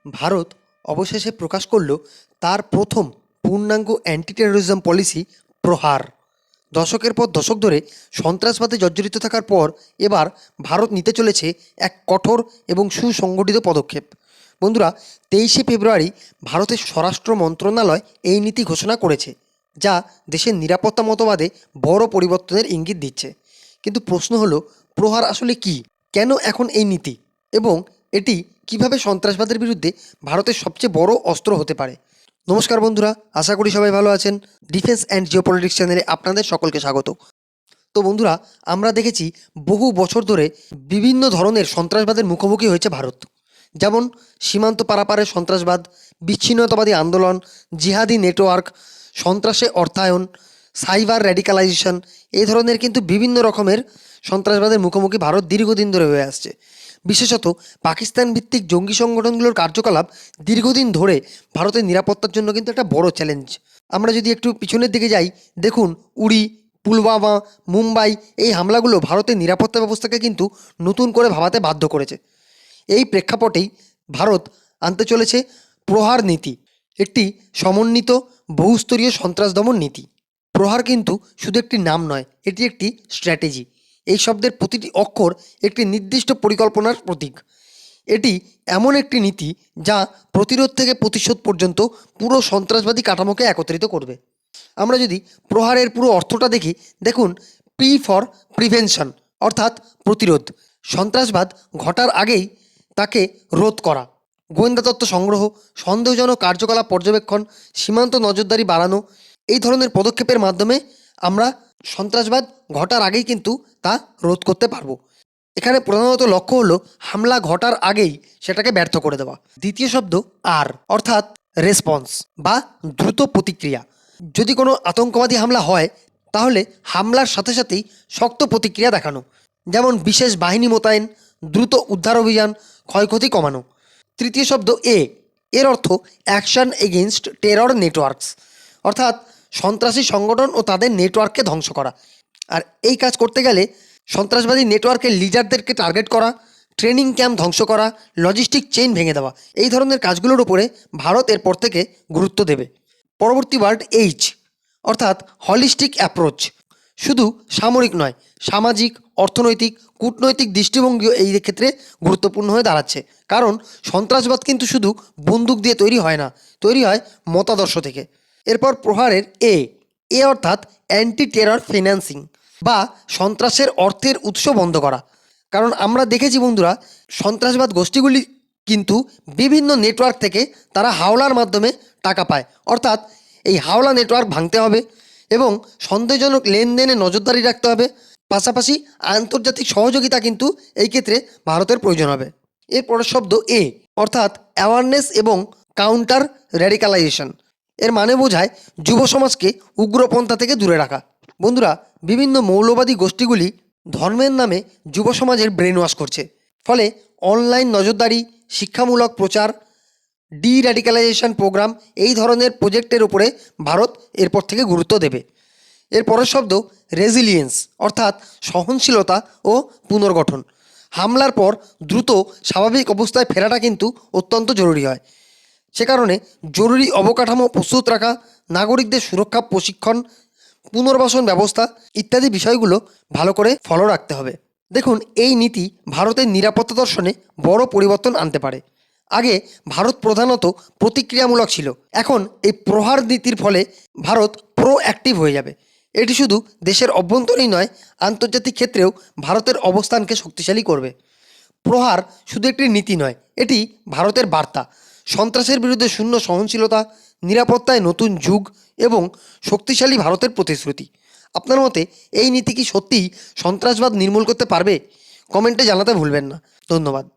ভারত অবশেষে প্রকাশ করল তার প্রথম পূর্ণাঙ্গ অ্যান্টি টেরোরিজম পলিসি প্রহার। দশকের পর দশক ধরে সন্ত্রাসবাদে জর্জরিত থাকার পর এবার ভারত নিতে চলেছে এক কঠোর এবং সুসংগঠিত পদক্ষেপ। বন্ধুরা, 23শে ফেব্রুয়ারি ভারতের স্বরাষ্ট্র মন্ত্রণালয় এই নীতি ঘোষণা করেছে, যা দেশের নিরাপত্তা মতবাদে বড় পরিবর্তনের ইঙ্গিত দিচ্ছে। কিন্তু প্রশ্ন হলো, প্রহার আসলে কি? কেন এখন এই নীতি? এবং এটি কিভাবে সন্ত্রাসবাদের বিরুদ্ধে ভারতের সবচেয়ে বড় অস্ত্র হতে পারে? নমস্কার বন্ধুরা, আশা করি সবাই ভালো আছেন। ডিফেন্স অ্যান্ড জিওপলিটিক্স চ্যানেলে আপনাদের সকলকে স্বাগত। তো বন্ধুরা, আমরা দেখেছি বহু বছর ধরে বিভিন্ন ধরনের সন্ত্রাসবাদের মুখোমুখি হয়েছে ভারত। যেমন সীমান্ত পারাপারের সন্ত্রাসবাদ, বিচ্ছিন্নতাবাদী আন্দোলন, জিহাদি নেটওয়ার্ক, সন্ত্রাসে অর্থায়ন, সাইবার র্যাডিকালাইজেশন, এই ধরনের কিন্তু বিভিন্ন রকমের সন্ত্রাসবাদের মুখোমুখি ভারত দীর্ঘদিন ধরে হয়ে আসছে। বিশেষত পাকিস্তান ভিত্তিক জঙ্গি সংগঠনগুলোর কার্যকলাপ দীর্ঘদিন ধরে ভারতের নিরাপত্তার জন্য কিন্তু একটা বড় চ্যালেঞ্জ। আমরা যদি একটু পিছনের দিকে যাই, দেখুন উরি, পুলওয়ামা, মুম্বাই, এই হামলাগুলো ভারতের নিরাপত্তা ব্যবস্থাকে কিন্তু নতুন করে ভাবাতে বাধ্য করেছে। এই প্রেক্ষাপটেই ভারত আনতে চলেছে প্রহার নীতি, একটি সমন্বিত বহুস্তরীয় সন্ত্রাস দমন নীতি। প্রহার কিন্তু শুধু একটি নাম নয়, এটি একটি স্ট্র্যাটেজি। এই শব্দের প্রতিটি অক্ষর একটি নির্দিষ্ট পরিকল্পনার প্রতীক। এটি এমন একটি নীতি যা প্রতিরোধ থেকে প্রতিশোধ পর্যন্ত পুরো সন্ত্রাসবাদী কাঠামোকে একত্রিত করবে। আমরা যদি প্রহারের পুরো অর্থটা দেখি, দেখুন, পি ফর প্রিভেনশন, অর্থাৎ প্রতিরোধ। সন্ত্রাসবাদ ঘটার আগেই তাকে রোধ করা, গোয়েন্দা তথ্য সংগ্রহ, সন্দেহজনক কার্যকলাপ পর্যবেক্ষণ, সীমান্ত নজরদারি বাড়ানো, এই ধরনের পদক্ষেপের মাধ্যমে আমরা সন্ত্রাসবাদ ঘটার আগেই কিন্তু তা রোধ করতে পারবো। এখানে প্রধানত লক্ষ্য হলো হামলা ঘটার আগেই সেটাকে ব্যর্থ করে দেওয়া। দ্বিতীয় শব্দ আর, অর্থাৎ রেসপন্স বা দ্রুত প্রতিক্রিয়া। যদি কোনো আতঙ্কবাদী হামলা হয়, তাহলে হামলার সাথে সাথেই শক্ত প্রতিক্রিয়া দেখানো, যেমন বিশেষ বাহিনী মোতায়েন, দ্রুত উদ্ধার অভিযান, ক্ষয়ক্ষতি কমানো। তৃতীয় শব্দ এ, এর অর্থ অ্যাকশন এগেনস্ট টেরর নেটওয়ার্কস, অর্থাৎ সন্ত্রাসী সংগঠন ও তাদের নেটওয়ার্ককে ধ্বংস করা। আর এই কাজ করতে গেলে সন্ত্রাসবাদী নেটওয়ার্কের লিডারদেরকে টার্গেট করা, ট্রেনিং ক্যাম্প ধ্বংস করা, লজিস্টিক চেইন ভেঙে দেওয়া, এই ধরনের কাজগুলোর উপরে ভারত এরপর থেকে গুরুত্ব দেবে। পরবর্তী ওয়ার্ড এইচ, অর্থাৎ হলিস্টিক অ্যাপ্রোচ। শুধু সামরিক নয়, সামাজিক, অর্থনৈতিক, কূটনৈতিক দৃষ্টিভঙ্গিও এই ক্ষেত্রে গুরুত্বপূর্ণ হয়ে দাঁড়াচ্ছে। কারণ সন্ত্রাসবাদ কিন্তু শুধু বন্দুক দিয়ে তৈরি হয় না, তৈরি হয় মতাদর্শ থেকে। এরপর প্রহারের এ, এ অর্থাৎ অ্যান্টি টেরর ফিন্যান্সিং, বা সন্ত্রাসের অর্থের উৎস বন্ধ করা। কারণ আমরা দেখেছি বন্ধুরা, সন্ত্রাসবাদ গোষ্ঠীগুলি কিন্তু বিভিন্ন নেটওয়ার্ক থেকে তারা হাওলার মাধ্যমে টাকা পায়। অর্থাৎ এই হাওলা নেটওয়ার্ক ভাঙতে হবে এবং সন্দেহজনক লেনদেনে নজরদারি রাখতে হবে। পাশাপাশি আন্তর্জাতিক সহযোগিতা কিন্তু এই ক্ষেত্রে ভারতের প্রয়োজন হবে। এর পরের শব্দ এ, অর্থাৎ অ্যাওয়ারনেস এবং কাউন্টার র্যাডিকালাইজেশন। এর মানে বোঝায় যুব সমাজকে উগ্রপন্থা থেকে দূরে রাখা। বন্ধুরা, বিভিন্ন মৌলবাদী গোষ্ঠীগুলি ধর্মের নামে যুব সমাজের ব্রেন ওয়াশ করছে। ফলে অনলাইন নজরদারি, শিক্ষামূলক প্রচার, ডি র্যাডিকালাইজেশন প্রোগ্রাম, এই ধরনের প্রজেক্টের উপরে ভারত এরপর থেকে গুরুত্ব দেবে। এর পরের শব্দ রেজিলিয়েন্স, অর্থাৎ সহনশীলতা ও পুনর্গঠন। হামলার পর দ্রুত স্বাভাবিক অবস্থায় ফেরাটা কিন্তু অত্যন্ত জরুরি হয়। সে কারণে জরুরি অবকাঠামো প্রস্তুত রাখা, নাগরিকদের সুরক্ষা প্রশিক্ষণ, পুনর্বাসন ব্যবস্থা ইত্যাদি বিষয়গুলো ভালো করে ফলো রাখতে হবে। দেখুন, এই নীতি ভারতের নিরাপত্তা দর্শনে বড় পরিবর্তন আনতে পারে। আগে ভারত প্রধানত প্রতিক্রিয়ামূলক ছিল, এখন এই প্রহার নীতির ফলে ভারত প্রোঅ্যাক্টিভ হয়ে যাবে। এটি শুধু দেশের অভ্যন্তরেই নয়, আন্তর্জাতিক ক্ষেত্রেও ভারতের অবস্থানকে শক্তিশালী করবে। প্রহার শুধু একটি নীতি নয়, এটি ভারতের বার্তা। সন্ত্রাসের বিরুদ্ধে শূন্য সহনশীলতা, নিরাপত্তায় নতুন যুগ এবং শক্তিশালী ভারতের প্রতিশ্রুতি। আপনার মতে এই নীতি কি সত্যিই সন্ত্রাসবাদ নির্মূল করতে পারবে? কমেন্টে জানাতে ভুলবেন না। ধন্যবাদ।